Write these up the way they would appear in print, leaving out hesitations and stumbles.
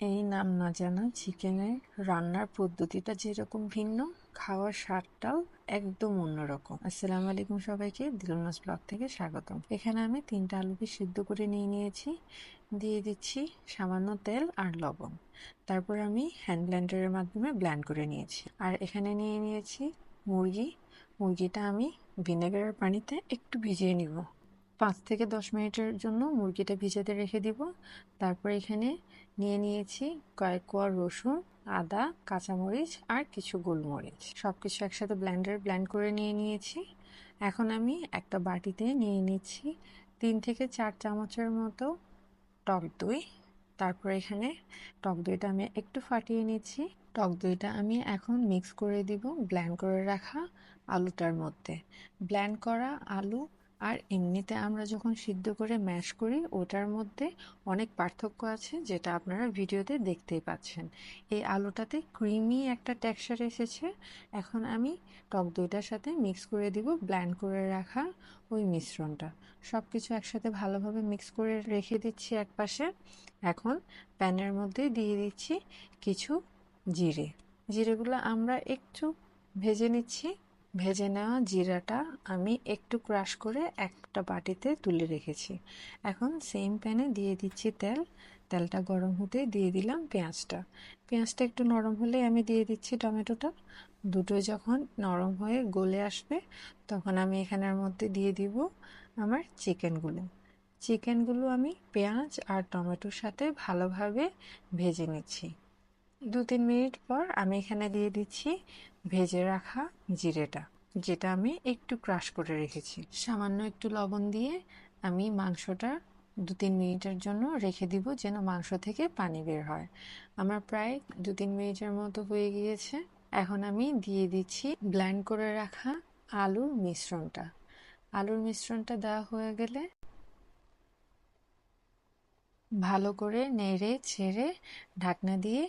এই নাম না জানা চিকেনের রান্নার পদ্ধতিটা যেরকম ভিন্ন, খাওয়ার স্বাদটাও একদম অন্যরকম। আসসালামু আলাইকুম সবাইকে, দিলনাস ব্লগ থেকে স্বাগতম। এখানে আমি 3টা আলুকে সিদ্ধ করে নিয়েছি। দিয়ে দিচ্ছি সামান্য তেল আর লবণ। তারপর আমি হ্যান্ড ব্লেন্ডারের মাধ্যমে ব্লেন্ড করে নিয়েছি। আর এখানে নিয়েছি মুরগিটা আমি ভিনেগারের পানিতে একটু ভিজিয়ে নিব। 5 থেকে 10 মিনিটের জন্য মুরগিটা ভিজাতে রেখে দিব। তারপর এখানে নিয়েছি কয়েক কোয়া রসুন, আদা, কাঁচামরিচ আর কিছু গোলমরিচ। সবকিছু একসাথে ব্লেন্ড করে নিয়েছি। এখন আমি একটা বাটিতে নিয়ে নিচ্ছি 3 থেকে 4 চামচের মতো টক দই। তারপর এখানে টক দইটা আমি একটু ফাটিয়ে নিচ্ছি। টক দইটা আমি এখন মিক্স করে দিব ব্লেন্ড করে রাখা আলুটার মধ্যে। ব্লেন্ড করা আলু আর এমনিতে আমরা যখন সিদ্ধ করে ম্যাশ করি ওটার মধ্যে অনেক পার্থক্য আছে, যেটা আপনারা ভিডিওতে দেখতেই পাচ্ছেন। এই আলুটাতে ক্রিমি একটা টেক্সচার এসেছে। এখন আমি টক দইটার সাথে মিক্স করে দিব ব্লেন্ড করে রাখা ওই মিশ্রণটা। সব কিছু একসাথে ভালোভাবে মিক্স করে রেখে দিচ্ছি একপাশে। এখন প্যানের মধ্যে দিয়ে দিচ্ছি কিছু জিরেগুলো আমরা একটু ভেজে নিচ্ছি। ভেজে নেওয়া জিরাটা আমি একটু ক্রাশ করে একটা বাটিতে তুলে রেখেছি। এখন সেম প্যানে দিয়ে দিচ্ছি তেলটা গরম হতে দিয়ে দিলাম পেঁয়াজটা একটু নরম হলে আমি দিয়ে দিচ্ছি টমেটোটা। দুটোই যখন নরম হয়ে গলে আসবে তখন আমি এখানের মধ্যে দিয়ে দিব আমার চিকেনগুলো আমি পেঁয়াজ আর টমেটোর সাথে ভালোভাবে ভেজে নিচ্ছি। 2-3 মিনিট পর আমি এখানে দিয়ে দিচ্ছি ভেজে রাখা জিরেটা, যেটা আমি একটু ক্রাশ করে রেখেছি। সামান্য একটু লবণ দিয়ে আমি মাংসটা 2-3 মিনিটের জন্য রেখে দিব, যেন মাংস থেকে পানি বের হয়। আমার প্রায় 2-3 মিনিটের মতো হয়ে গিয়েছে। এখন আমি দিয়ে দিচ্ছি ব্লেন্ড করে রাখা আলুর মিশ্রণটা দেওয়া হয়ে গেলে ভালো করে নেড়ে ছেড়ে ঢাকনা দিয়ে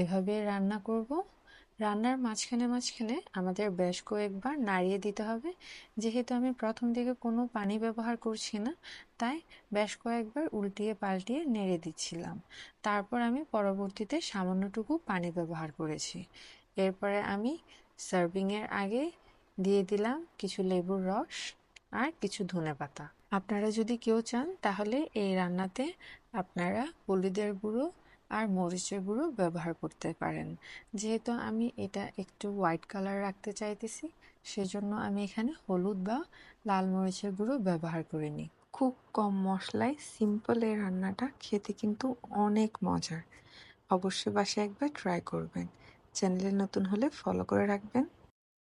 এভাবে রান্না করব। রান্নার মাঝখানে আমাদের বেশ কয়েকবার নাড়িয়ে দিতে হবে। যেহেতু আমি প্রথম দিকে কোনো পানি ব্যবহার করছি না, তাই বেশ কয়েকবার উল্টিয়ে পাল্টিয়ে নেড়ে দিচ্ছিলাম। তারপর আমি পরবর্তীতে সামান্যটুকু পানি ব্যবহার করেছি। এরপরে আমি সার্ভিংয়ের আগে দিয়ে দিলাম কিছু লেবুর রস আর কিছু ধনেপাতা। আপনারা যদি কেউ চান তাহলে এই রান্নাতে আপনারা হলুদের গুঁড়ো আর মরিচের গুঁড়ো ব্যবহার করতে পারেন। যেহেতু আমি এটা একটু হোয়াইট কালার রাখতে চাইতেছি, সেজন্য আমি এখানে হলুদ বা লাল মরিচের গুঁড়ো ব্যবহার করিনি। খুব কম মশলায় সিম্পল এই রান্নাটা খেতে কিন্তু অনেক মজার। অবশ্যই বাসায় একবার ট্রাই করবেন। চ্যানেলে নতুন হলে ফলো করে রাখবেন।